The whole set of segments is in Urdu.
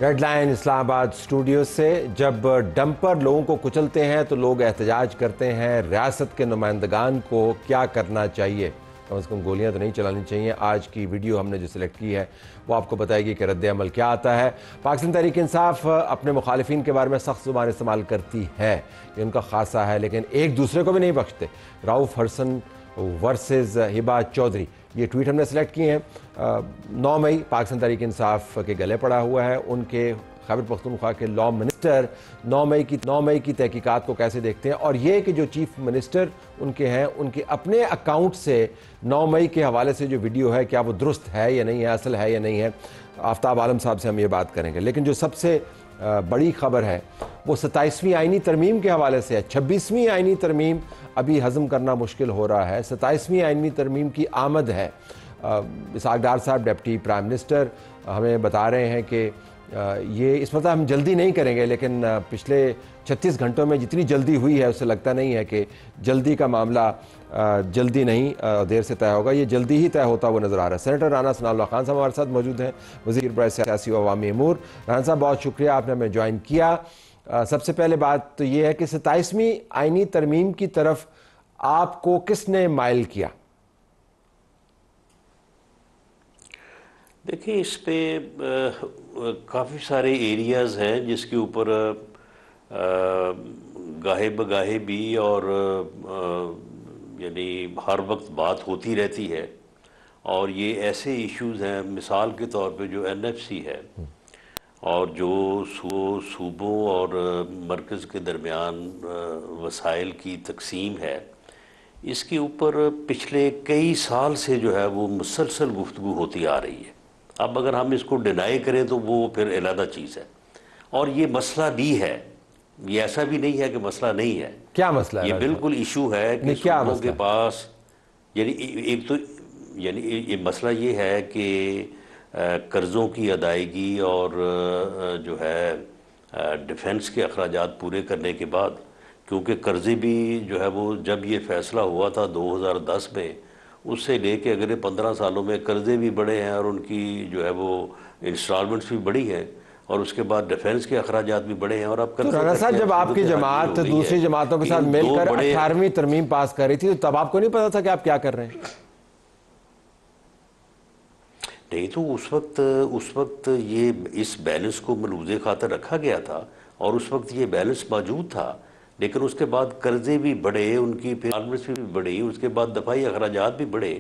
ریڈ لائن اسلام آباد اسٹوڈیو سے جب ڈمپر لوگوں کو کچلتے ہیں تو لوگ احتجاج کرتے ہیں ریاست کے نمائندگان کو کیا کرنا چاہیے، کم از کم گولیاں تو نہیں چلانی چاہیے۔ آج کی ویڈیو ہم نے جو سلیکٹ کی ہے وہ آپ کو بتائے گی کہ رد عمل کیا آتا ہے۔ پاکستان تحریک انصاف اپنے مخالفین کے بارے میں سخت زبان استعمال کرتی ہے، یہ ان کا خاصہ ہے، لیکن ایک دوسرے کو بھی نہیں بخشتے۔ رؤف ہرسن ورسز ہبا چودھری، یہ ٹویٹ ہم نے سلیکٹ کیے ہیں۔ 9 مئی پاکستان تحریک انصاف کے گلے پڑا ہوا ہے۔ ان کے خیبر پختونخوا کے لاء منسٹر 9 مئی کی تحقیقات کو کیسے دیکھتے ہیں، اور یہ کہ جو چیف منسٹر ان کے ہیں، ان کے اپنے اکاؤنٹ سے 9 مئی کے حوالے سے جو ویڈیو ہے کیا وہ درست ہے یا نہیں ہے، اصل ہے یا نہیں ہے۔ آفتاب عالم صاحب سے ہم یہ بات کریں گے، لیکن جو سب سے بڑی خبر ہے وہ 27ویں آئینی ترمیم کے حوالے سے ہے۔ 26ویں آئینی ترمیم ابھی ہضم کرنا مشکل ہو رہا ہے۔ 27ویں آئینی ترمیم کی آمد ہے۔ اسحاق ڈار صاحب ڈپٹی پرائم منسٹر ہمیں بتا رہے ہیں کہ یہ اس وقت ہم جلدی نہیں کریں گے، لیکن پچھلے 36 گھنٹوں میں جتنی جلدی ہوئی ہے اس سے لگتا نہیں ہے کہ جلدی کا معاملہ جلدی نہیں دیر سے طے ہوگا، یہ جلدی ہی طے ہوتا وہ نظر آ رہا ہے۔ سینیٹر رانا ثناء اللہ خان صاحب ہمارے ساتھ موجود ہیں، وزیر برائے سیاسی و عوامی امور۔ رانا صاحب بہت شکریہ، آپ نے ہمیں جوائن کیا۔ سب سے پہلے بات تو یہ ہے کہ 27ویں آئینی ترمیم کی طرف آپ کو کس نے مائل کیا؟ دیکھیں، اس پہ کافی سارے ایریاز ہیں جس کے اوپر گاہے بگاہے بھی اور یعنی ہر وقت بات ہوتی رہتی ہے، اور یہ ایسے ایشوز ہیں، مثال کے طور پہ جو NFC ہے اور جو صوبوں اور مرکز کے درمیان وسائل کی تقسیم ہے، اس کے اوپر پچھلے کئی سال سے جو ہے وہ مسلسل گفتگو ہوتی آ رہی ہے۔ اب اگر ہم اس کو ڈینائی کریں تو وہ پھر علیحدہ چیز ہے، اور یہ مسئلہ بھی ہے، یہ ایسا بھی نہیں ہے کہ مسئلہ نہیں ہے۔ کیا مسئلہ ہے؟ یہ بالکل ایشو ہے کہ صوبوں کے پاس یعنی ایک تو یعنی یہ مسئلہ یہ ہے کہ قرضوں کی ادائیگی اور جو ہے ڈیفنس کے اخراجات پورے کرنے کے بعد، کیونکہ قرضے بھی جو ہے وہ جب یہ فیصلہ ہوا تھا 2010 میں، اس سے لے کے اگلے 15 سالوں میں قرضے بھی بڑے ہیں اور ان کی جو ہے وہ انسٹالمنٹس بھی بڑی ہیں، اور اس کے بعد ڈیفنس کے اخراجات بھی بڑے ہیں۔ اور اب تو رانا صاحب، جب آپ کی جماعت دوسری جماعتوں کے ساتھ مل کر 18ویں ترمیم پاس کر رہی تھی تو تب آپ کو نہیں پتا تھا کہ آپ کیا کر رہے ہیں؟ نہیں، تو اس وقت یہ اس بیلنس کو ملحوظ خاطر رکھا گیا تھا، اور اس وقت یہ بیلنس موجود تھا، لیکن اس کے بعد قرضے بھی بڑھے، ان کی انسٹالمنٹس بھی بڑھی، اس کے بعد دفاعی اخراجات بھی بڑھے،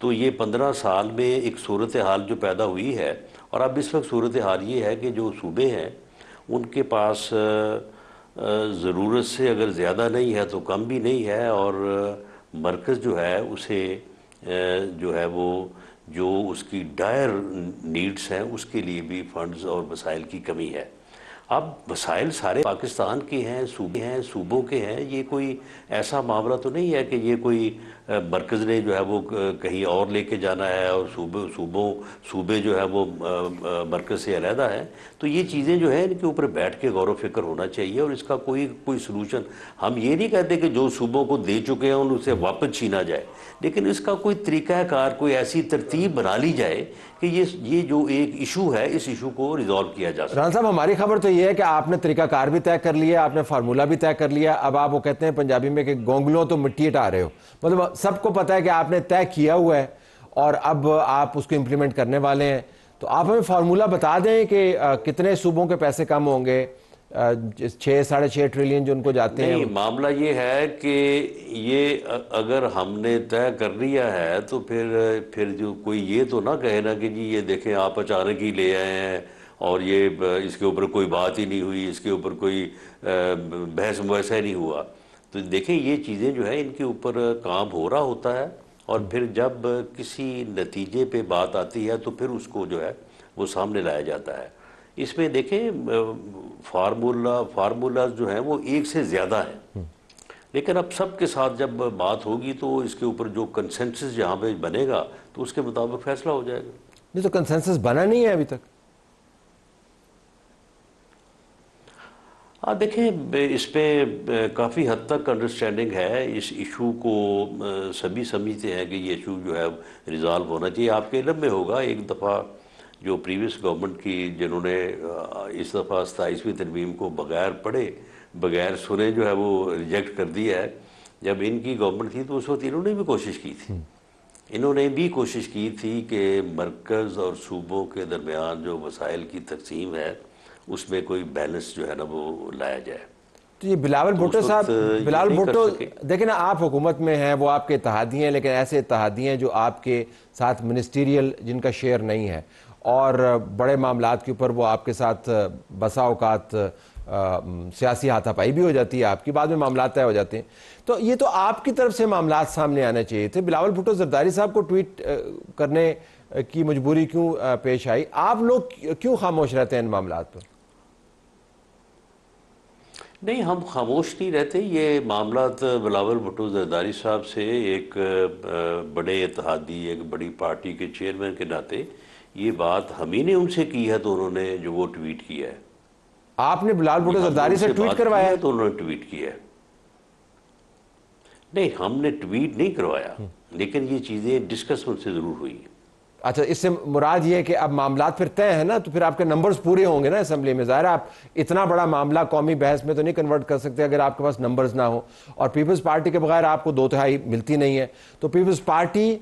تو یہ 15 سال میں ایک صورتحال جو پیدا ہوئی ہے۔ اور اب اس وقت صورتحال یہ ہے کہ جو صوبے ہیں ان کے پاس ضرورت سے اگر زیادہ نہیں ہے تو کم بھی نہیں ہے، اور مرکز جو ہے اسے جو ہے وہ جو اس کی ڈائر نیڈز ہیں اس کے لیے بھی فنڈز اور وسائل کی کمی ہے۔ اب وسائل سارے پاکستان کے ہیں، صوبوں کے ہیں، یہ کوئی ایسا معاملہ تو نہیں ہے کہ یہ کوئی مرکز نے جو ہے وہ کہیں اور لے کے جانا ہے اور صوبے جو ہے وہ مرکز سے علیحدہ ہے۔ تو یہ چیزیں جو ہیں ان کے اوپر بیٹھ کے غور و فکر ہونا چاہیے، اور اس کا کوئی سلوشن ہم یہ نہیں کہتے کہ جو صوبوں کو دے چکے ہیں ان سے واپس چھینا جائے، لیکن اس کا کوئی طریقہ کار، کوئی ایسی ترتیب بنا لی جائے کہ یہ جو ایک ایشو ہے اس ایشو کو ریزالو کیا جا سکے۔ رانا صاحب، ہماری خبر تو یہ ہے کہ آپ نے طریقہ کار بھی طے کر لیا، آپ نے فارمولہ بھی طے کر لیا، اب آپ وہ کہتے ہیں پنجابی میں کہ گونگلوں تو مٹی ہٹا رہے ہو، مطلب سب کو پتہ ہے کہ آپ نے طے کیا ہوا ہے اور اب آپ اس کو امپلیمنٹ کرنے والے ہیں۔ تو آپ ہمیں فارمولہ بتا دیں کہ کتنے صوبوں کے پیسے کم ہوں گے، 6-6.5 ٹریلین جو ان کو جاتے ہیں۔ نہیں، معاملہ یہ ہے کہ یہ اگر ہم نے طے کر لیا ہے تو پھر جو کوئی یہ تو نہ کہے نا کہ جی یہ دیکھیں آپ اچانک ہی لے آئے ہیں اور یہ اس کے اوپر کوئی بات ہی نہیں ہوئی، اس کے اوپر کوئی بحث مباحثہ نہیں ہوا۔ تو دیکھیں یہ چیزیں جو ہیں ان کے اوپر کام ہو رہا ہوتا ہے، اور پھر جب کسی نتیجے پہ بات آتی ہے تو پھر اس کو جو ہے وہ سامنے لایا جاتا ہے۔ اس میں دیکھیں فارمولاز جو ہیں وہ ایک سے زیادہ ہیں، لیکن اب سب کے ساتھ جب بات ہوگی تو اس کے اوپر جو کنسنسس جہاں پہ بنے گا تو اس کے مطابق فیصلہ ہو جائے گا۔ نہیں تو کنسنسس بنا نہیں ہے ابھی تک۔ دیکھیں، اس پہ کافی حد تک انڈرسٹینڈنگ ہے، اس ایشو کو سبھی سمجھتے ہیں کہ یہ ایشو جو ہے ریزالو ہونا چاہیے۔ آپ کے علم میں ہوگا ایک دفعہ جو پریویس گورنمنٹ کی جنہوں نے اس دفعہ 27ویں ترمیم کو بغیر پڑھے بغیر سنے جو ہے وہ ریجیکٹ کر دیا ہے، جب ان کی گورنمنٹ تھی تو اس وقت انہوں نے بھی کوشش کی تھی، انہوں نے بھی کوشش کی تھی کہ مرکز اور صوبوں کے درمیان جو وسائل کی تقسیم ہے اس میں کوئی بیلنس جو ہے نا وہ لایا جائے۔ تو یہ بلاول بھٹو صاحب، بلاول بھٹو دیکھیں نا، آپ حکومت میں ہیں، وہ آپ کے اتحادی ہیں، لیکن ایسے اتحادی ہیں جو آپ کے ساتھ منسٹریل جن کا شیئر نہیں ہے، اور بڑے معاملات کے اوپر وہ آپ کے ساتھ بسا اوقات سیاسی ہاتھا پائی بھی ہو جاتی ہے آپ کی، بعد میں معاملات طے ہو جاتے ہیں، تو یہ تو آپ کی طرف سے معاملات سامنے آنے چاہیے تھے۔ بلاول بھٹو زرداری صاحب کو ٹویٹ کرنے کی مجبوری کیوں پیش آئی؟ آپ لوگ کیوں خاموش رہتے ہیں ان معاملات پر؟ نہیں، ہم خاموش نہیں رہتے، یہ معاملات بلاول بھٹو زرداری صاحب سے ایک بڑے اتحادی، ایک بڑی پارٹی کے چیئرمین کے ناطے یہ بات ہم ہی نے ان سے کی ہے، تو انہوں نے جو وہ ٹویٹ کیا ہے۔ آپ نے بلاول بھٹو زرداری سے ٹویٹ کروایا ہے؟ تو انہوں نے ٹویٹ کیا ہے۔ نہیں، ہم نے ٹویٹ نہیں کروایا، لیکن یہ چیزیں ڈسکس ان سے ضرور ہوئی ہیں۔ اچھا، اس سے مراد یہ ہے کہ اب معاملات پھر طے ہیں نا، تو پھر آپ کے نمبرز پورے ہوں گے نا اسمبلی میں۔ ظاہر آپ اتنا بڑا معاملہ قومی بحث میں تو نہیں کنورٹ کر سکتے اگر آپ کے پاس نمبرز نہ ہوں، اور پیپلز پارٹی کے بغیر آپ کو 2/3 ملتی نہیں ہے، تو پیپلز پارٹی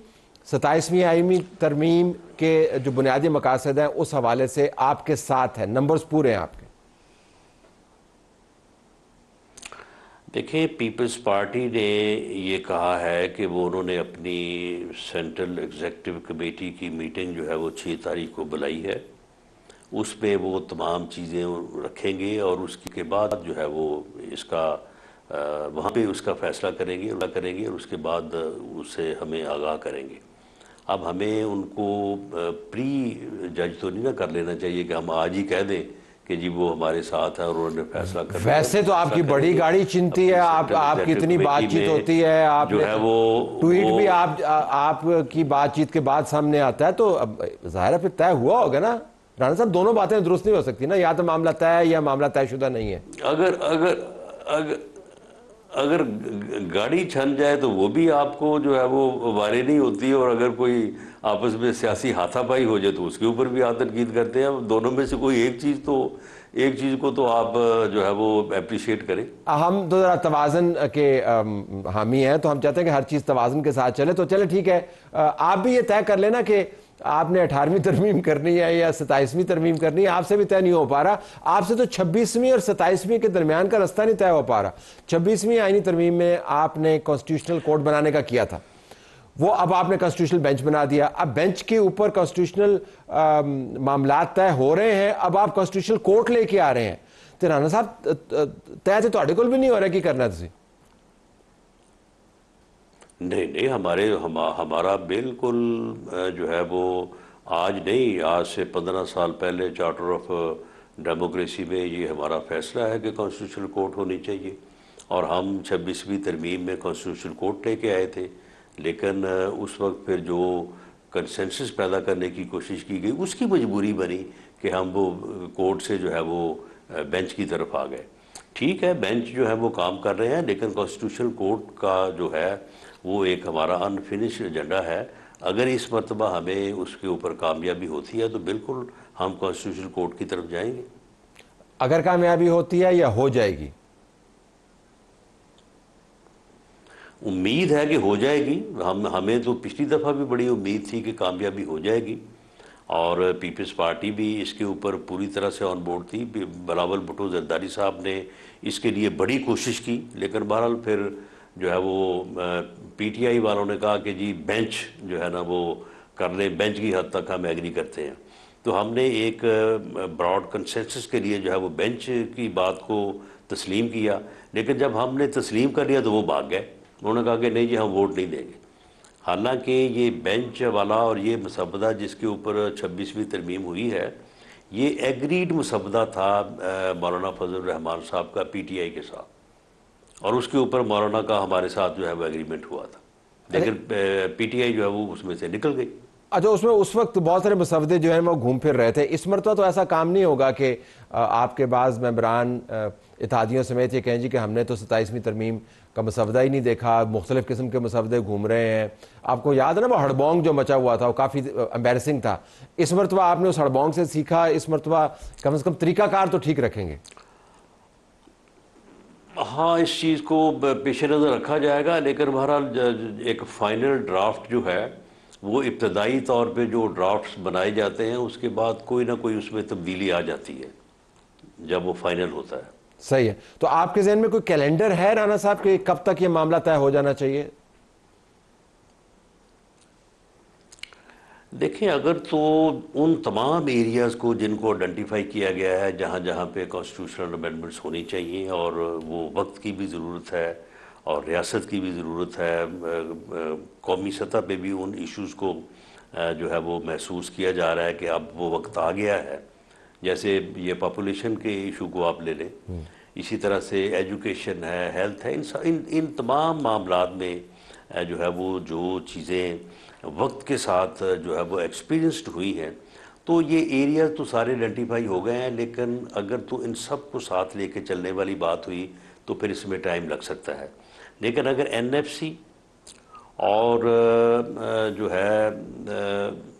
27ویں آئینی ترمیم کے جو بنیادی مقاصد ہیں اس حوالے سے آپ کے ساتھ ہے، نمبرز پورے ہیں آپ کے؟ دیکھیں، پیپلز پارٹی نے یہ کہا ہے کہ وہ انہوں نے اپنی سینٹرل ایگزیکٹو کمیٹی کی میٹنگ جو ہے وہ 6 تاریخ کو بلائی ہے، اس میں وہ تمام چیزیں رکھیں گے، اور اس کے بعد جو ہے وہ اس کا وہاں پہ اس کا فیصلہ کریں گے اور اس کے بعد اس سے ہمیں آگاہ کریں گے۔ اب ہمیں ان کو پری جج تو نہیں نہ کر لینا چاہیے کہ ہم آج ہی کہہ دیں کہ جی وہ ہمارے ساتھ ہیں اور انہوں نے فیصلہ کر لیا۔ ویسے تو آپ کی بڑی گاڑی چنتی ہے، آپ کی اتنی بات چیت ہوتی ہے، آپ جو ہے وہ ٹویٹ بھی آپ کی بات چیت کے بعد سامنے آتا ہے، تو اب ظاہر ہے پھر طے ہوا ہوگا نا رانا صاحب؟ دونوں باتیں درست نہیں ہو سکتی نا، یا تو معاملہ طے ہے یا معاملہ طے شدہ نہیں ہے۔ اگر گاڑی چھن جائے تو وہ بھی آپ کو جو ہے وہ وارے نہیں ہوتی، اور اگر کوئی آپس میں سیاسی ہاتھا پائی ہو جائے تو اس کے اوپر بھی آپ تنقید کرتے ہیں۔ دونوں میں سے کوئی ایک چیز کو تو آپ جو ہے وہ اپریشیٹ کریں۔ ہم تو ذرا توازن کے حامی ہیں، تو ہم چاہتے ہیں کہ ہر چیز توازن کے ساتھ چلے، تو چلے ٹھیک ہے، آپ بھی یہ طے کر لینا کہ آپ نے 18ویں ترمیم کرنی ہے یا 27ویں ترمیم کرنی ہے۔ آپ سے بھی طے نہیں ہو پا رہا، آپ سے تو 26ویں اور 27ویں کے درمیان کا رستہ نہیں طے ہو پا رہا۔ 26ویں آئینی ترمیم میں آپ نے کانسٹیٹیوشنل کوڈ بنانے کا کیا تھا، وہ اب آپ نے کانسٹیٹیوشنل بینچ بنا دیا، اب بینچ کے اوپر کانسٹیٹیوشنل معاملات طے ہو رہے ہیں، اب آپ کانسٹیٹیوشنل کورٹ لے کے آ رہے ہیں، تو رانا صاحب طے تو تہاڈے کول بھی نہیں ہو رہا، کی کرنا تسی؟ نہیں، ہمارا بالکل جو ہے وہ آج نہیں، آج سے 15 سال پہلے چارٹر آف ڈیموکریسی میں یہ ہمارا فیصلہ ہے کہ کانسٹیٹیوشنل کورٹ ہونی چاہیے، اور ہم 26ویں ترمیم میں کانسٹیٹیوشنل کورٹ لے کے آئے تھے، لیکن اس وقت پھر جو کنسنسس پیدا کرنے کی کوشش کی گئی اس کی مجبوری بنی کہ ہم وہ کورٹ سے جو ہے وہ بینچ کی طرف آ گئے۔ ٹھیک ہے، بینچ جو ہے وہ کام کر رہے ہیں، لیکن کانسٹیٹیوشنل کورٹ کا جو ہے وہ ایک ہمارا انفنش ایجنڈا ہے۔ اگر اس مرتبہ ہمیں اس کے اوپر کامیابی ہوتی ہے تو بالکل ہم کانسٹیٹیوشنل کورٹ کی طرف جائیں گے۔ اگر کامیابی ہوتی ہے یا ہو جائے گی؟ امید ہے کہ ہو جائے گی، ہمیں تو پچھلی دفعہ بھی بڑی امید تھی کہ کامیابی ہو جائے گی، اور پیپلز پارٹی بھی اس کے اوپر پوری طرح سے آن بورڈ تھی۔ بلاول بھٹو زرداری صاحب نے اس کے لیے بڑی کوشش کی، لیکن بہرحال پھر جو ہے وہ پی ٹی آئی والوں نے کہا کہ جی بینچ جو ہے نا وہ کر لیں، بینچ کی حد تک ہم ایگری کرتے ہیں، تو ہم نے ایک براڈ کنسنسس کے لیے جو ہے وہ بینچ کی بات کو تسلیم کیا، لیکن جب ہم نے تسلیم کر لیا تو وہ بھاگ گئے، انہوں نے کہا کہ نہیں جی ہم ووٹ نہیں دیں گے۔ حالانکہ یہ بینچ والا اور یہ مسودہ جس کے اوپر 26ویں ترمیم ہوئی ہے، یہ ایگریڈ مسودہ تھا مولانا فضل الرحمان صاحب کا پی ٹی آئی کے ساتھ، اور اس کے اوپر مولانا کا ہمارے ساتھ جو ہے وہ ایگریمنٹ ہوا تھا، لیکن پی ٹی آئی جو ہے وہ اس میں سے نکل گئی۔ اچھا، اس میں اس وقت بہت سارے مسودے جو ہیں وہ گھوم پھر رہے تھے، اس مرتبہ تو ایسا کام نہیں ہوگا کہ آپ کے بعض ممبران اتحادیوں سمیت یہ کہیں جی کہ ہم نے تو 27ویں ترمیم کا مسودہ ہی نہیں دیکھا، مختلف قسم کے مسودے گھوم رہے ہیں. آپ کو یاد ہے نا وہ ہڑبونگ جو مچا ہوا تھا، وہ کافی امبیرسنگ تھا. اس مرتبہ آپ نے اس ہڑبونگ سے سیکھا، اس مرتبہ کم از کم طریقہ کار تو ٹھیک رکھیں گے؟ ہاں، اس چیز کو پیش نظر رکھا جائے گا، لیکن بہرحال ایک فائنل ڈرافٹ جو ہے وہ ابتدائی طور پہ جو ڈرافٹس بنائے جاتے ہیں اس کے بعد کوئی نہ کوئی اس میں تبدیلی آ جاتی ہے جب وہ فائنل ہوتا ہے. صحیح ہے. تو آپ کے ذہن میں کوئی کیلنڈر ہے رانا صاحب کہ کب تک یہ معاملہ طے ہو جانا چاہیے؟ دیکھیں، اگر تو ان تمام ایریاز کو جن کو آئیڈینٹیفائی کیا گیا ہے جہاں جہاں پہ کانسٹیٹیوشنل امینڈمنٹس ہونی چاہیے، اور وہ وقت کی بھی ضرورت ہے اور ریاست کی بھی ضرورت ہے، قومی سطح پہ بھی ان ایشوز کو جو ہے وہ محسوس کیا جا رہا ہے کہ اب وہ وقت آ گیا ہے. جیسے یہ پاپولیشن کے ایشو کو آپ لے لیں، اسی طرح سے ایجوکیشن ہے، ہیلتھ ہے، ان تمام معاملات میں جو ہے وہ جو چیزیں وقت کے ساتھ جو ہے وہ ایکسپیرینسڈ ہوئی ہیں، تو یہ ایریا تو سارے آئیڈینٹیفائی ہو گئے ہیں. لیکن اگر تو ان سب کو ساتھ لے کے چلنے والی بات ہوئی تو پھر اس میں ٹائم لگ سکتا ہے. لیکن اگر این ایف سی اور جو ہے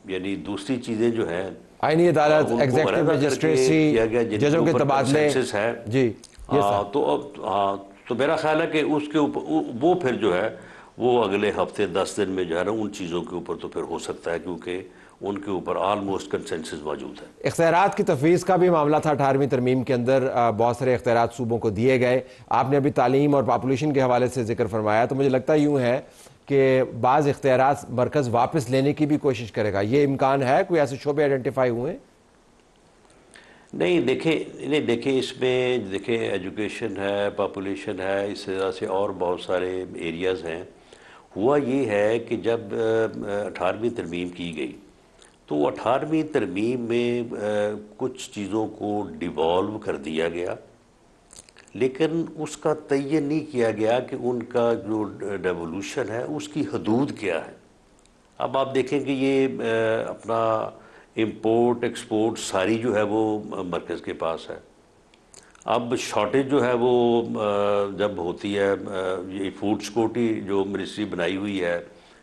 یعنی دوسری چیزیں جو ہیں آئینی عدالت، ان کو ایگزیکٹو علیحدہ کر کے مجسٹریسی، کیا گیا، جن کے ججوں کے اوپر تبادلے. کنسنسس ہے. جی یہ تو میرا خیال ہے کہ اس کے اوپر وہ پھر جو ہے وہ اگلے ہفتے 10 دن میں جو ہے نا ان چیزوں کے اوپر تو پھر ہو سکتا ہے، کیونکہ ان کے اوپر آلموسٹ کنسنسس موجود ہے. اختیارات کی تفویض کا بھی معاملہ تھا 18ویں ترمیم کے اندر، بہت سارے اختیارات صوبوں کو دیے گئے. آپ نے ابھی تعلیم اور پاپولیشن کے حوالے سے ذکر فرمایا، تو مجھے لگتا یوں ہے کہ بعض اختیارات مرکز واپس لینے کی بھی کوشش کرے گا. یہ امکان ہے؟ کوئی ایسے شعبے آئیڈینٹیفائی ہوئے؟ نہیں دیکھیں اس میں دیکھیں ایجوکیشن ہے، پاپولیشن ہے، اس طرح سے اور بہت سارے ایریاز ہیں. ہوا یہ ہے کہ جب 18ویں ترمیم کی گئی تو 18ویں ترمیم میں کچھ چیزوں کو ڈیوالو کر دیا گیا، لیکن اس کا تعین نہیں کیا گیا کہ ان کا جو ڈیولوشن ہے اس کی حدود کیا ہے. اب آپ دیکھیں کہ یہ اپنا امپورٹ ایکسپورٹ ساری جو ہے وہ مرکز کے پاس ہے. اب شارٹیج جو ہے وہ جب ہوتی ہے، یہ فوڈ سیکورٹی جو منسٹری بنائی ہوئی ہے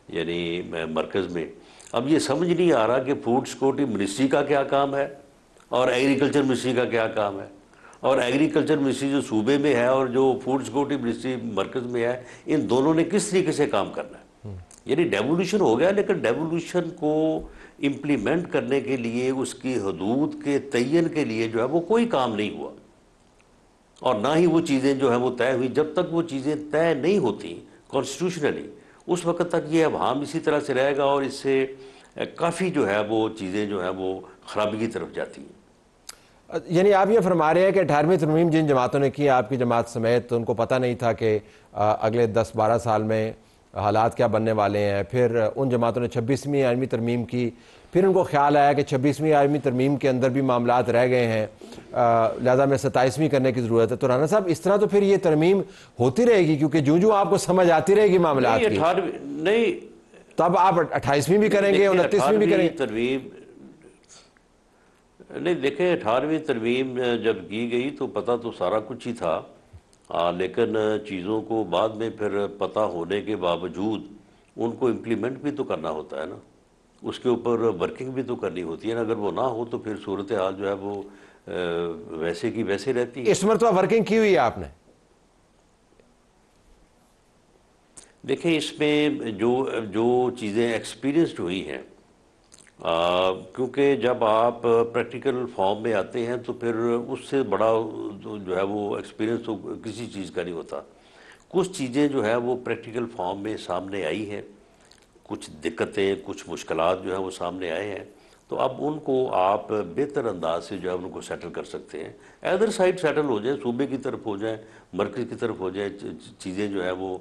یعنی مرکز میں، اب یہ سمجھ نہیں آ رہا کہ فوڈ سیکورٹی منسٹری کا کیا کام ہے اور ایگریکلچر منسٹری کا کیا کام ہے، اور ایگریکلچر منسٹری جو صوبے میں ہے اور جو فوڈ سیکورٹی منسٹری مرکز میں ہے، ان دونوں نے کس طریقے سے کام کرنا ہے. یعنی ڈیولوشن ہو گیا، لیکن ڈیولوشن کو امپلیمنٹ کرنے کے لیے، اس کی حدود کے تعین کے لیے جو ہے وہ کوئی کام نہیں ہوا، اور نہ ہی وہ چیزیں جو ہیں وہ طے ہوئی. جب تک وہ چیزیں طے نہیں ہوتی کانسٹیٹیوشنلی، اس وقت تک یہ ابہام اسی طرح سے رہے گا، اور اس سے کافی جو ہے وہ چیزیں جو ہیں وہ خرابی کی طرف جاتی ہیں. یعنی آپ یہ فرما رہے ہیں کہ 18ویں ترمیم جن جماعتوں نے کی، آپ کی جماعت سمیت، ان کو پتہ نہیں تھا کہ اگلے 10-12 سال میں حالات کیا بننے والے ہیں. پھر ان جماعتوں نے 26ویں آئینی ترمیم کی، پھر ان کو خیال آیا کہ 26ویں آئینی ترمیم کے اندر بھی معاملات رہ گئے ہیں، لہذا میں 27ویں کرنے کی ضرورت ہے. تو رانا صاحب اس طرح تو پھر یہ ترمیم ہوتی رہے گی، کیونکہ جو آپ کو سمجھ آتی رہے گی معاملات کی، نہیں تب آپ 28ویں بھی کریں گے، 29ویں بھی کریں گے. نہیں دیکھیں، 18ویں ترمیم جب کی گئی تو پتہ تو سارا کچھ ہی تھا، لیکن چیزوں کو بعد میں پھر پتہ ہونے کے باوجود ان کو امپلیمنٹ بھی تو کرنا ہوتا ہے نا، اس کے اوپر ورکنگ بھی تو کرنی ہوتی ہے نا. اگر وہ نہ ہو تو پھر صورتحال جو ہے وہ ویسے کی ویسے رہتی ہے. اس مرتبہ ورکنگ کی ہوئی ہے آپ نے؟ دیکھیں اس میں جو چیزیں ایکسپیرینسڈ ہوئی ہیں، کیونکہ جب آپ پریکٹیکل فارم میں آتے ہیں تو پھر اس سے بڑا جو ہے وہ ایکسپیرینس تو کسی چیز کا نہیں ہوتا. کچھ چیزیں جو ہے وہ پریکٹیکل فارم میں سامنے آئی ہیں، کچھ دقتیں، کچھ مشکلات جو ہیں وہ سامنے آئے ہیں، تو اب ان کو آپ بہتر انداز سے جو ہے ان کو سیٹل کر سکتے ہیں. ادر سائڈ سیٹل ہو جائیں، صوبے کی طرف ہو جائیں، مرکز کی طرف ہو جائیں، چیزیں جو ہے وہ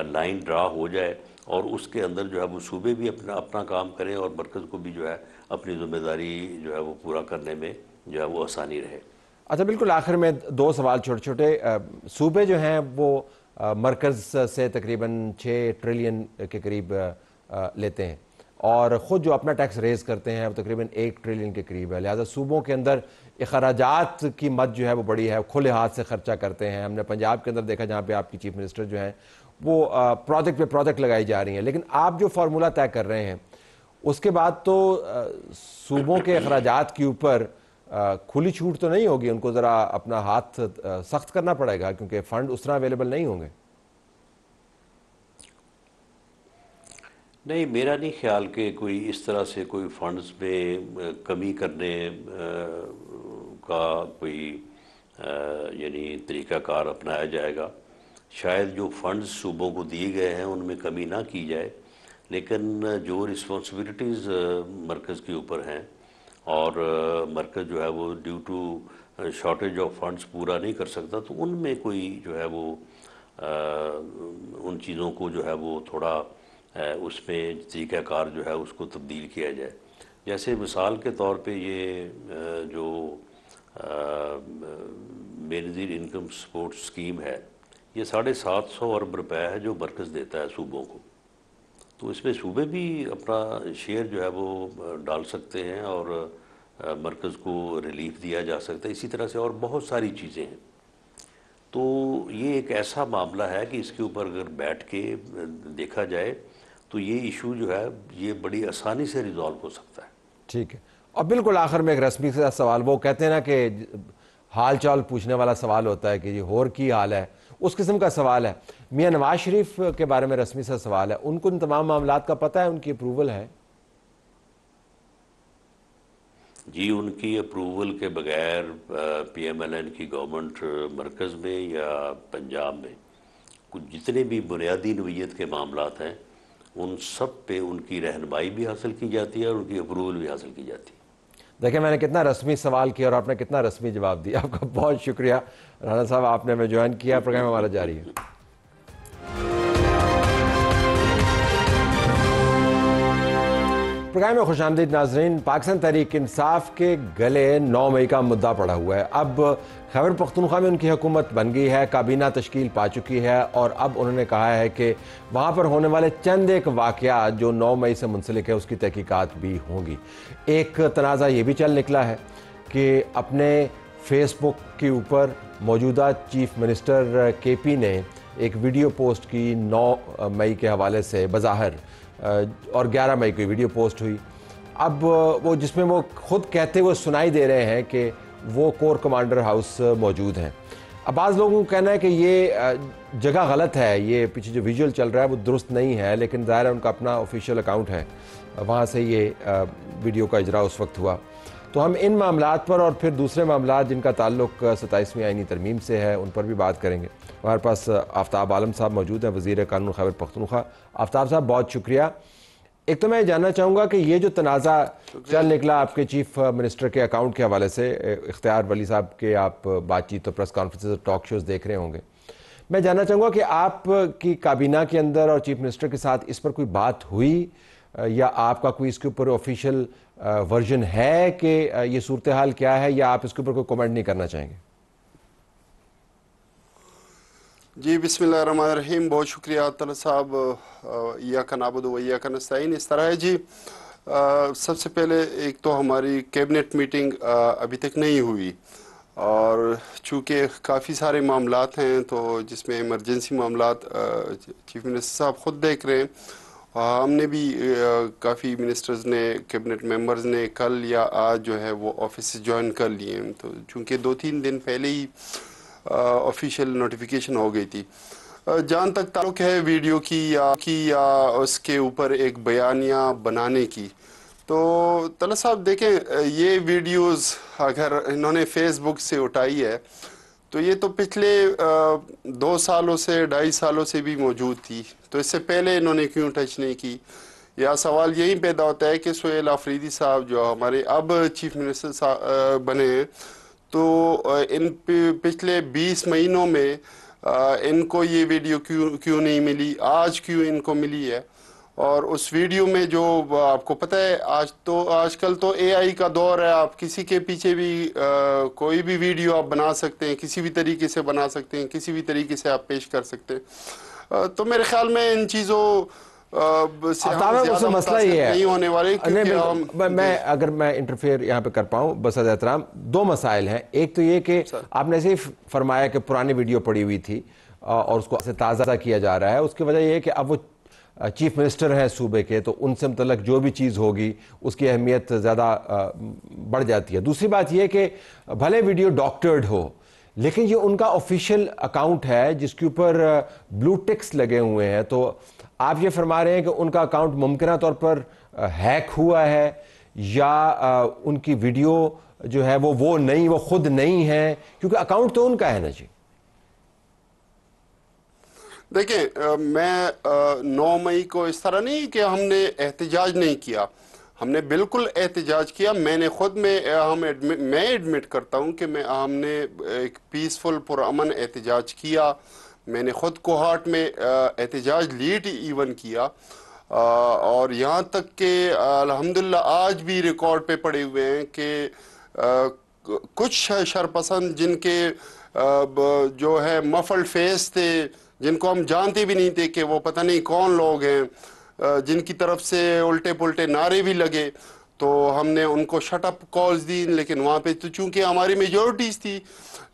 لائن ڈرا ہو جائے، اور اس کے اندر جو ہے وہ صوبے بھی اپنا کام کریں اور مرکز کو بھی جو ہے اپنی ذمہ داری جو ہے وہ پورا کرنے میں جو ہے وہ آسانی رہے. اچھا، بالکل آخر میں 2 سوال چھوٹے چھوٹے. صوبے جو ہیں وہ مرکز سے تقریباً 6 ٹریلین کے قریب لیتے ہیں. اور خود جو اپنا ٹیکس ریز کرتے ہیں وہ تقریباً 1 ٹریلین کے قریب ہے. لہٰذا صوبوں کے اندر اخراجات کی مد جو ہے وہ بڑی ہے, کھلے ہاتھ سے خرچہ کرتے ہیں. ہم نے پنجاب کے اندر دیکھا جہاں پہ آپ کی چیف منسٹر جو ہیں وہ پروجیکٹ پہ پروجیکٹ لگائی جا رہی ہیں. لیکن آپ جو فارمولہ طے کر رہے ہیں اس کے بعد تو صوبوں کے اخراجات کے اوپر کھلی چھوٹ تو نہیں ہوگی, ان کو ذرا اپنا ہاتھ سخت کرنا پڑے گا کیونکہ فنڈ اس طرح اویلیبل نہیں ہوں گے. نہیں, میرا نہیں خیال کہ کوئی اس طرح سے کوئی فنڈز میں کمی کرنے کا کوئی یعنی طریقہ کار اپنایا جائے گا. شاید جو فنڈز صوبوں کو دیے گئے ہیں ان میں کمی نہ کی جائے, لیکن جو رسپانسبلٹیز مرکز کے اوپر ہیں اور مرکز جو ہے وہ due to shortage of funds پورا نہیں کر سکتا, تو ان میں کوئی جو ہے وہ ان چیزوں کو جو ہے وہ تھوڑا اس میں طریقہ کار جو ہے اس کو تبدیل کیا جائے. جیسے مثال کے طور پہ یہ جو بے نظیر انکم سپورٹ اسکیم ہے, یہ 750 ارب روپے ہے جو مرکز دیتا ہے صوبوں کو. تو اس میں صوبے بھی اپنا شیئر جو ہے وہ ڈال سکتے ہیں اور مرکز کو ریلیف دیا جا سکتا ہے. اسی طرح سے اور بہت ساری چیزیں ہیں. تو یہ ایک ایسا معاملہ ہے کہ اس کے اوپر اگر بیٹھ کے دیکھا جائے تو یہ ایشو جو ہے یہ بڑی آسانی سے ریزالو ہو سکتا ہے. ٹھیک ہے. اور بالکل آخر میں ایک رسمی سے سوال, وہ کہتے ہیں نا کہ حال چال پوچھنے والا سوال ہوتا ہے کہ یہ ہور کی حال ہے, اس قسم کا سوال ہے. میاں نواز شریف کے بارے میں رسمی سے سوال ہے, ان کو ان تمام معاملات کا پتہ ہے, ان کی اپروول ہے؟ جی, ان کی اپروول کے بغیر پی ایم ایل این کی گورنمنٹ مرکز میں یا پنجاب میں کچھ جتنے بھی بنیادی نوعیت کے معاملات ہیں ان سب پہ ان کی رہنمائی بھی حاصل کی جاتی ہے اور ان کی اپروول بھی حاصل کی جاتی ہے. دیکھیں میں نے کتنا رسمی سوال کیا اور آپ نے کتنا رسمی جواب دیا. آپ کا بہت شکریہ رانا صاحب, آپ نے ہمیں جوائن کیا. پروگرام ہمارا جاری ہے. پروگرام میں خوش آمدید ناظرین. پاکستان تحریک انصاف کے گلے 9 مئی کا مدعا پڑا ہوا ہے. اب خیبر پختونخوا میں ان کی حکومت بن گئی ہے, کابینہ تشکیل پا چکی ہے, اور اب انہوں نے کہا ہے کہ وہاں پر ہونے والے چند ایک واقعات جو 9 مئی سے منسلک ہے اس کی تحقیقات بھی ہوں گی. ایک تنازع یہ بھی چل نکلا ہے کہ اپنے فیس بک کے اوپر موجودہ چیف منسٹر کے پی نے ایک ویڈیو پوسٹ کی 9 مئی کے حوالے سے بظاہر, اور 11 مئی کو ویڈیو پوسٹ ہوئی. اب وہ جس میں وہ خود کہتے ہوئے سنائی دے رہے ہیں کہ وہ کور کمانڈر ہاؤس موجود ہیں. اب بعض لوگوں کو کہنا ہے کہ یہ جگہ غلط ہے, یہ پیچھے جو ویژول چل رہا ہے وہ درست نہیں ہے, لیکن ظاہر ہے ان کا اپنا آفیشیل اکاؤنٹ ہے, وہاں سے یہ ویڈیو کا اجرا اس وقت ہوا. تو ہم ان معاملات پر اور پھر دوسرے معاملات جن کا تعلق 27ویں آئینی ترمیم سے ہے ان پر بھی بات کریں گے. ہمارے پاس آفتاب عالم صاحب موجود ہیں, وزیر قانون خیبر پختونخوا. آفتاب صاحب بہت شکریہ. ایک تو میں جاننا چاہوں گا کہ یہ جو تنازع چل نکلا آپ کے چیف منسٹر کے اکاؤنٹ کے حوالے سے, اختیار ولی صاحب کے آپ بات چیت اور پریس کانفرنسز ٹاک شوز دیکھ رہے ہوں گے, میں جاننا چاہوں گا کہ آپ کی کابینہ کے اندر اور چیف منسٹر کے ساتھ اس پر کوئی بات ہوئی, یا آپ کا کوئی اس کے اوپر آفیشیل ورژن ہے کہ یہ صورتحال کیا ہے, یا آپ اس کے اوپر کوئی کومنٹ نہیں کرنا چاہیں گے؟ جی بسم اللہ الرحمن الرحیم. بہت شکریہ طلعت صاحب. ایاک نعبد و ایاک نستعین. اس طرح ہے جی, سب سے پہلے ایک تو ہماری کیبنٹ میٹنگ ابھی تک نہیں ہوئی, اور چونکہ کافی سارے معاملات ہیں تو جس میں ایمرجنسی معاملات چیف منسٹر صاحب خود دیکھ رہے ہیں. ہم نے بھی کافی منسٹرز نے, کیبنٹ ممبرز نے کل یا آج جو ہے وہ آفس جوائن کر لیے ہیں, تو چونکہ 2-3 دن پہلے ہی آفیشیل نوٹیفیکیشن ہو گئی تھی. جہاں تک تعلق ہے ویڈیو کی یا اس کے اوپر ایک بیانیہ بنانے کی, تو طلعت صاحب دیکھیں یہ ویڈیوز اگر انہوں نے فیس بک سے اٹھائی ہے تو یہ تو پچھلے 2 سالوں سے 2.5 سالوں سے بھی موجود تھی, تو اس سے پہلے انہوں نے کیوں ٹچ نہیں کی؟ یا سوال یہی پیدا ہوتا ہے کہ سہیل آفریدی صاحب جو ہمارے اب چیف منسٹر بنے ہیں, تو ان پچھلے 20 مہینوں میں ان کو یہ ویڈیو کیوں نہیں ملی, آج کیوں ان کو ملی ہے؟ اور اس ویڈیو میں جو آپ کو پتہ ہے آج کل تو اے آئی کا دور ہے, آپ کسی کے پیچھے بھی کوئی بھی ویڈیو آپ بنا سکتے ہیں, کسی بھی طریقے سے بنا سکتے ہیں, کسی بھی طریقے سے آپ پیش کر سکتے ہیں. تو میرے خیال میں ان چیزوں آفتاب اس میں مسئلہ یہ ہے نہیں ہونے والے، کیونکہ اگر میں انٹرفیئر یہاں پہ کر پاؤں بسد احترام، دو مسائل ہیں. ایک تو یہ کہ آپ نے ایسے ہی فرمایا کہ پرانی ویڈیو پڑی ہوئی تھی اور اس کو تازہ کیا جا رہا ہے. اس کی وجہ یہ ہے کہ اب وہ چیف منسٹر ہیں صوبے کے، تو ان سے متعلق جو بھی چیز ہوگی اس کی اہمیت زیادہ بڑھ جاتی ہے. دوسری بات یہ کہ بھلے ویڈیو ڈاکٹرڈ ہو لیکن یہ ان کا آفیشیل اکاؤنٹ ہے جس کے اوپر بلو ٹکس لگے ہوئے ہیں. تو آپ یہ فرما رہے ہیں کہ ان کا اکاؤنٹ ممکنہ طور پر ہیک ہوا ہے یا ان کی ویڈیو جو ہے وہ نہیں، وہ خود نہیں ہے، کیونکہ اکاؤنٹ تو ان کا ہے نا جی. دیکھیں میں 9 مئی کو اس طرح نہیں کہ ہم نے احتجاج نہیں کیا، ہم نے بالکل احتجاج کیا. میں نے خود میں ایڈمٹ کرتا ہوں کہ ہم نے ایک پیسفل پرامن احتجاج کیا. میں نے خود کوہاٹ میں احتجاج لیڈ ایون کیا، اور یہاں تک کہ الحمدللہ آج بھی ریکارڈ پہ پڑے ہوئے ہیں کہ کچھ شرپسند جن کے جو ہے مفلڈ فیس تھے، جن کو ہم جانتے بھی نہیں تھے کہ وہ پتہ نہیں کون لوگ ہیں، جن کی طرف سے الٹے پلٹے نعرے بھی لگے، تو ہم نے ان کو شٹ اپ کالز دی. لیکن وہاں پہ تو چونکہ ہماری میجورٹیز تھی،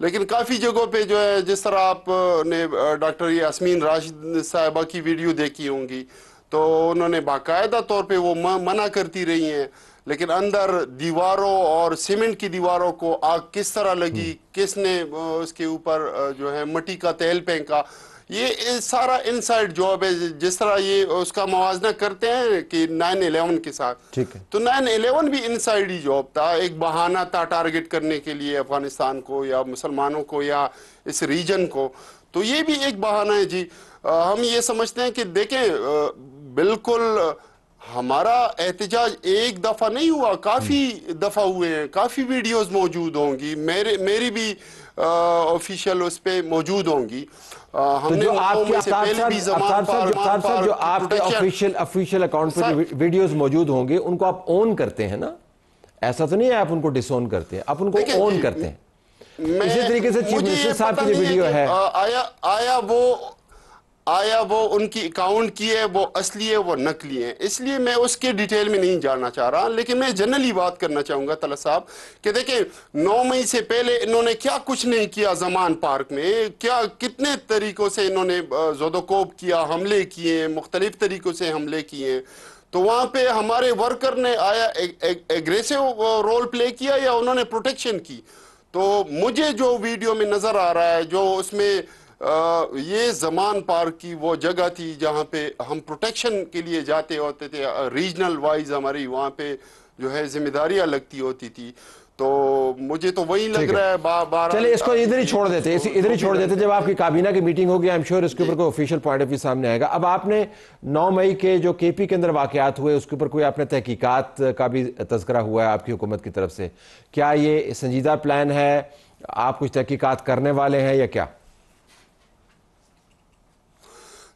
لیکن کافی جگہوں پہ جو ہے جس طرح آپ نے ڈاکٹر یاسمین راشد صاحبہ کی ویڈیو دیکھی ہوں گی، تو انہوں نے باقاعدہ طور پہ وہ منع کرتی رہی ہیں، لیکن اندر دیواروں اور سیمنٹ کی دیواروں کو آگ کس طرح لگی، کس نے اس کے اوپر جو ہے مٹی کا تیل پھینکا، یہ سارا انسائیڈ جاب ہے. جس طرح یہ اس کا موازنہ کرتے ہیں کہ 9/11 کے ساتھ، تو 9/11 بھی انسائیڈ ہی جاب تھا، ایک بہانہ تھا ٹارگٹ کرنے کے لیے افغانستان کو یا مسلمانوں کو یا اس ریجن کو. تو یہ بھی ایک بہانہ ہے جی. ہم یہ سمجھتے ہیں کہ دیکھیں بالکل ہمارا احتجاج ایک دفعہ نہیں ہوا، کافی دفعہ ہوئے ہیں، کافی ویڈیوز موجود ہوں گی، میری بھی آفیشیل اس پہ موجود ہوں گی. تو جو آپ کے آفیشیل اکاؤنٹ پہ ویڈیوز موجود ہوں گے ان کو آپ اون کرتے ہیں نا؟ ایسا تو نہیں ہے آپ ان کو ڈس اون کرتے ہیں، آپ ان کو اون کرتے ہیں. اسی طریقے سے چیف منسٹر صاحب کی جو ویڈیو ہے، آیا وہ ان کی اکاؤنٹ کی ہے، وہ اصلی ہے، وہ نقلی ہے، اس لیے میں اس کے ڈیٹیل میں نہیں جاننا چاہ رہا. لیکن میں جنرلی بات کرنا چاہوں گا طلعت صاحب کہ دیکھیں 9 مئی سے پہلے انہوں نے کیا کچھ نہیں کیا. زمان پارک میں کتنے طریقوں سے انہوں نے زد و کوب کیا، حملے کیے، مختلف طریقوں سے حملے کیے. تو وہاں پہ ہمارے ورکر نے آیا ایگریسو رول پلے کیا یا انہوں نے پروٹیکشن کی. تو مجھے جو ویڈیو میں نظر آ رہا ہے، جو اس میں یہ زمان پارک کی وہ جگہ تھی جہاں پہ ہم پروٹیکشن کے لیے جاتے ہوتے تھے، ریجنل وائز ہماری وہاں پہ جو ہے ذمہ داریاں لگتی ہوتی تھی. تو مجھے تو وہی لگ رہا ہے چلے اس کو ادھر ہی چھوڑ دیتے جب آپ کی کابینہ کی میٹنگ ہوگی I'm sure اس کے اوپر کوئی آفیشیل پوائنٹ آف ویو سامنے آئے گا. اب آپ نے 9 مئی کے جو کے پی کے اندر واقعات ہوئے اس کے اوپر کوئی آپ نے تحقیقات کا بھی تذکرہ ہوا ہے آپ کی حکومت کی طرف سے، کیا یہ سنجیدہ پلان ہے؟ آپ کچھ تحقیقات کرنے والے ہیں یا کیا؟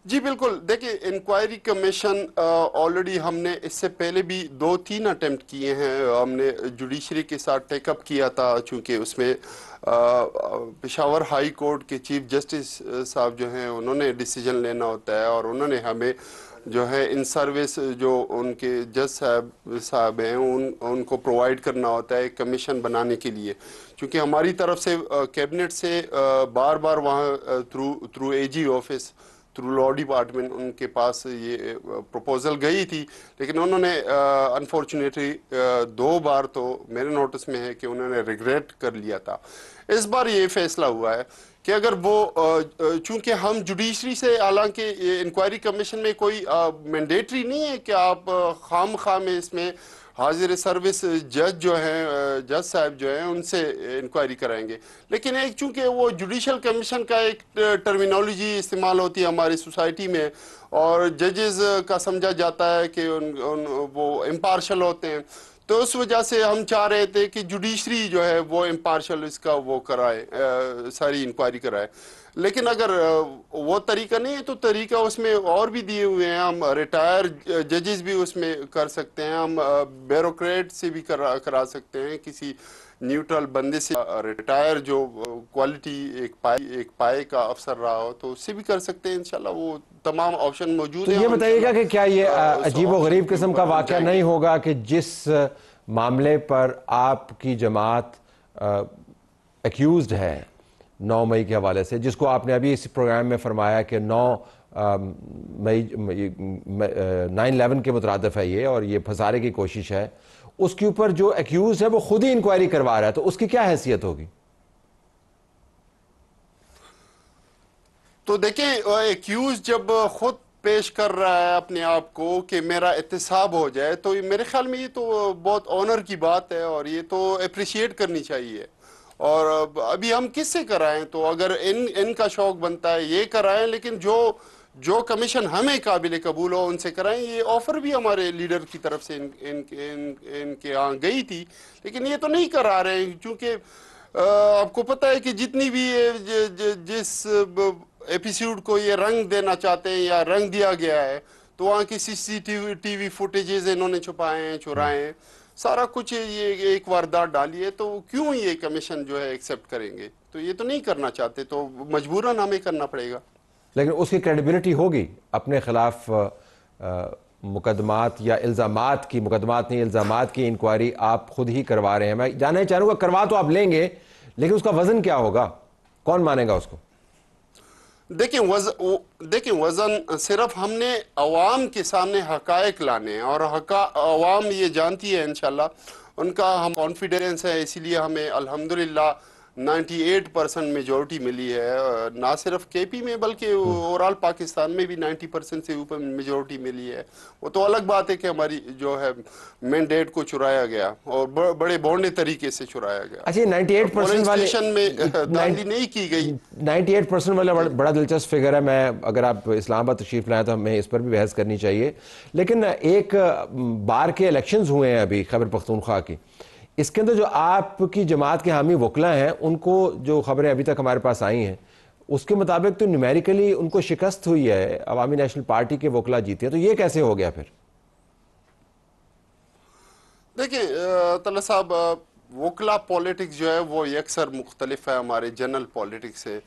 جی بالکل. دیکھیں انکوائری کمیشن آلریڈی ہم نے اس سے پہلے بھی 2-3 اٹیمپٹ کیے ہیں. ہم نے جوڈیشری کے ساتھ ٹیک اپ کیا تھا، چونکہ اس میں پشاور ہائی کورٹ کے چیف جسٹس صاحب جو ہیں انہوں نے ڈیسیجن لینا ہوتا ہے، اور انہوں نے ہمیں جو ہے ان سروس جو ان کے جج صاحب ہیں ان کو پرووائڈ کرنا ہوتا ہے ایک کمیشن بنانے کے لیے. چونکہ ہماری طرف سے کیبنٹ سے بار بار وہاں through A G office, through law department ان کے پاس یہ پروپوزل گئی تھی، لیکن انہوں نے انفارچونیٹلی 2 بار تو میرے نوٹس میں ہے کہ انہوں نے ریگریٹ کر لیا تھا. اس بار یہ فیصلہ ہوا ہے کہ اگر وہ چونکہ ہم جوڈیشری سے، حالانکہ انکوائری کمیشن میں کوئی مینڈیٹری نہیں ہے کہ آپ خام میں اس میں حاضر سروس جج جو ہیں، جج صاحب جو ہیں ان سے انکوائری کرائیں گے، لیکن ایک چونکہ وہ جوڈیشل کمیشن کا ایک ٹرمینالوجی استعمال ہوتی ہے ہماری سوسائٹی میں، اور ججز کا سمجھا جاتا ہے کہ وہ امپارشل ہوتے ہیں. تو اس وجہ سے ہم چاہ رہے تھے کہ جوڈیشری جو ہے وہ امپارشل اس کا وہ کرائے، ساری انکوائری کرائے. لیکن اگر وہ طریقہ نہیں ہے تو طریقہ اس میں اور بھی دیے ہوئے ہیں. ہم ریٹائر ججز بھی اس میں کر سکتے ہیں، ہم بیوروکریٹ سے بھی کرا سکتے ہیں، کسی نیوٹرل بندے سے ریٹائر جو کوالٹی ایک پائے کا افسر رہا ہو تو اس سے بھی کر سکتے ہیں انشاءاللہ. وہ تمام آپشن موجود ہیں. تو یہ بتائیے گا کہ کیا یہ عجیب و غریب قسم کا واقعہ نہیں ہوگا کہ جس معاملے پر آپ کی جماعت ایکیوزڈ ہے 9 مئی کے حوالے سے، جس کو آپ نے ابھی اس پروگرام میں فرمایا کہ 9/11 کے مترادف ہے یہ، اور یہ پھنسانے کی کوشش ہے، اس کے اوپر جو ایکیوز ہے وہ خود ہی انکوائری کروا رہا ہے، تو اس کی کیا حیثیت ہوگی؟ تو دیکھیں ایکیوز جب خود پیش کر رہا ہے اپنے آپ کو کہ میرا احتساب ہو جائے تو میرے خیال میں یہ تو بہت آنر کی بات ہے اور یہ تو اپریشیٹ کرنی چاہیے. اور ابھی ہم کس سے کرائیں؟ تو اگر ان کا شوق بنتا ہے یہ کرائیں، لیکن جو کمیشن ہمیں قابل قبول ہو ان سے کرائیں. یہ آفر بھی ہمارے لیڈر کی طرف سے ان کے ہاں گئی تھی، لیکن یہ تو نہیں کرا رہے ہیں. چونکہ آپ کو پتہ ہے کہ جتنی بھی جس ایپیسوڈ کو یہ رنگ دینا چاہتے ہیں یا رنگ دیا گیا ہے تو وہاں کی ٹی وی فوٹیجز انہوں نے چھپائے ہیں، چرائے ہیں، سارا کچھ یہ ایک واردات ڈالی ہے. تو کیوں یہ کمیشن جو ہے ایکسیپٹ کریں گے؟ تو یہ تو نہیں کرنا چاہتے، تو مجبوراً ہمیں کرنا پڑے گا. لیکن اس کی کریڈیبلٹی ہوگی اپنے خلاف مقدمات یا الزامات نہیں الزامات کی انکوائری آپ خود ہی کروا رہے ہیں. میں جاننا ہی چاہوں گا، کروا تو آپ لیں گے لیکن اس کا وزن کیا ہوگا؟ کون مانے گا اس کو؟ دیکھیں وزن صرف ہم نے عوام کے سامنے حقائق لانے ہیں، اور عوام یہ جانتی ہے انشاءاللہ، ان کا ہم کانفیڈنس ہے. اسی لیے ہمیں الحمدللہ 98% میجورٹی ملی ہے، نہ صرف کے پی میں بلکہ اوورال پاکستان میں بھی 90% سے اوپر میجورٹی ملی ہے. وہ تو الگ بات ہے کہ ہماری جو ہے مینڈیٹ کو چرایا گیا اور بڑے بونڈے طریقے سے چرایا گیا. اچھا 98% والے میں داخلی نہیں کی گئی. 98% والا بڑا دلچسپ فگر ہے. میں اگر آپ اسلام آباد تشریف لائیں تو ہمیں اس پر بھی بحث کرنی چاہیے. لیکن ایک بار کے الیکشنز ہوئے ہیں ابھی خیبر پختونخوا کی، اس کے اندر جو آپ کی جماعت کے حامی وکلا ہیں ان کو جو خبریں ابھی تک ہمارے پاس آئی ہیں اس کے مطابق تو نیومیریکلی ان کو شکست ہوئی ہے، عوامی نیشنل پارٹی کے وکلا جیتے ہیں. تو یہ کیسے ہو گیا پھر؟ دیکھیں طلعت صاحب، وکلا پولیٹکس جو ہے وہ یکسر مختلف ہے ہمارے جنرل پولیٹکس سے.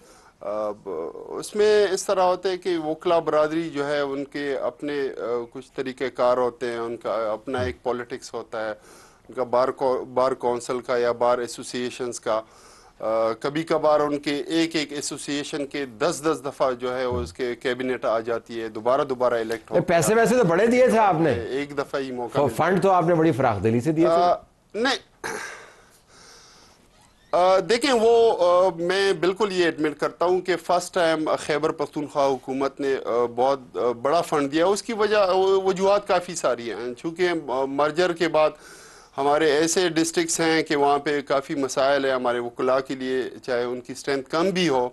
اس میں اس طرح ہوتے ہے کہ وکلا برادری جو ہے ان کے اپنے کچھ طریقہ کار ہوتے ہیں، ان کا اپنا ایک پولیٹکس ہوتا ہے، ان کا بار کونسل کا یا بار ایسوسیشنز کا. کبھی کبھار ان کے ایک ایسوسیشن کے 10 دفعہ جو ہے اس کے کیبنٹ آ جاتی ہے، دوبارہ الیکٹ ہو. پیسے ویسے تو بڑے دیے تھے آپ نے، ایک دفعہ ہی موقع فنڈ تو آپ نے بڑی فراخ دلی سے دیے تھے. نہیں دیکھیں وہ میں بالکل یہ ایڈمٹ کرتا ہوں کہ فرسٹ ٹائم خیبر پختونخوا حکومت نے بہت بڑا فنڈ دیا. اس کی وجوہات کافی ساری ہیں. چونکہ مرجر کے بعد ہمارے ایسے ڈسٹرکٹس ہیں کہ وہاں پہ کافی مسائل ہیں ہمارے وکلاء کے لیے، چاہے ان کی اسٹرینتھ کم بھی ہو،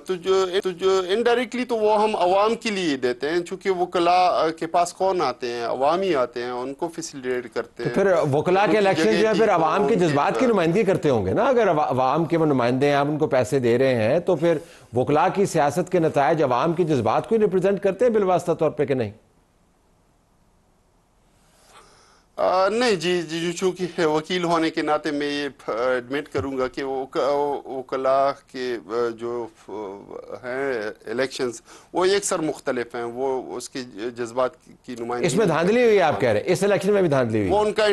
تو جو انڈائریکٹلی تو وہ ہم عوام کے لیے دیتے ہیں. چونکہ وکلاء کے پاس کون آتے ہیں؟ عوامی آتے ہیں، ان کو فیسیلیٹیٹ کرتے ہیں. پھر وکلاء کے الیکشن جو ہے پھر عوام کے جذبات کی نمائندگی کرتے ہوں گے نا. اگر عوام کے وہ نمائندے ہیں، آپ ان کو پیسے دے رہے ہیں، تو پھر وکلاء کی سیاست کے نتائج عوام کے جذبات کو ریپرزینٹ کرتے ہیں بالواسطہ طور پہ کہ نہیں؟ نہیں جی چونکہ وکیل ہونے کے ناطے میں یہ ایڈمٹ کروں گا کہ وکلاء کے جو ہیں الیکشنز وہ یکسر مختلف ہیں. وہ اس کے جذبات کی نمائندگی. اس میں دھاندلی ہوئی ہے آپ کہہ رہے ہیں؟ اس الیکشن میں بھی دھاندلی ہوئی؟ وہ ان کا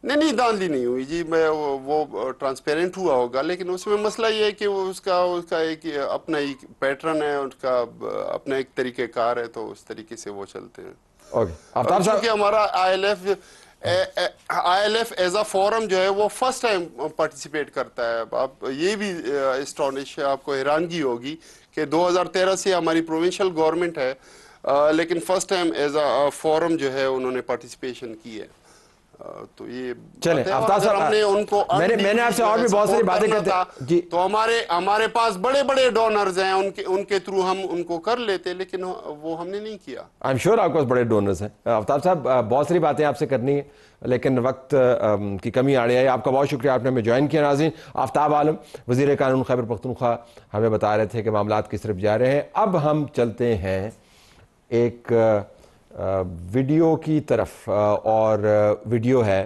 نہیں دھاندلی نہیں ہوئی جی. وہ ٹرانسپیرنٹ ہوا ہوگا، لیکن اس میں مسئلہ یہ ہے کہ اس کا ایک اپنا ایک پیٹرن ہے، اس کا اپنا ایک طریقہ کار ہے، تو اس طریقے سے وہ چلتے ہیں. چونکہ ہمارا I L F as a forum جو ہے وہ فرسٹ ٹائم پارٹیسپیٹ کرتا ہے. آپ یہ بھی اسٹانش آپ کو حیرانگی ہوگی کہ 2013 سے ہماری پروونشل گورنمنٹ ہے، لیکن first time as a forum جو ہے انہوں نے پارٹیسپیشن کی ہے. تو یہ چلیں آفتاب صاحب، میں نے آپ سے اور بھی بہت ساری باتیں کرتے جی، تو ہمارے پاس بڑے ڈونرز ہیں، ان کے تھرو ہم ان کو کر لیتے، لیکن وہ ہم نے نہیں کیا. I'm sure آپ کے پاس بڑے ڈونرز ہیں. آفتاب صاحب بہت ساری باتیں آپ سے کرنی ہیں لیکن وقت کی کمی آ رہی ہے. آپ کا بہت شکریہ، آپ نے ہمیں جوائن کیا. ناظرین، آفتاب عالم وزیر قانون خیبر پختونخوا ہمیں بتا رہے تھے کہ معاملات کس طرف جا رہے ہیں. اب ہم چلتے ہیں ایک ویڈیو کی طرف، اور ویڈیو ہے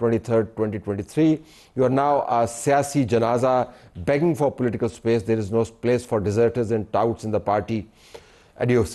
23, 2023. You are now a siyasi janaza begging for political space. There is no place for deserters and touts in the party. Adios.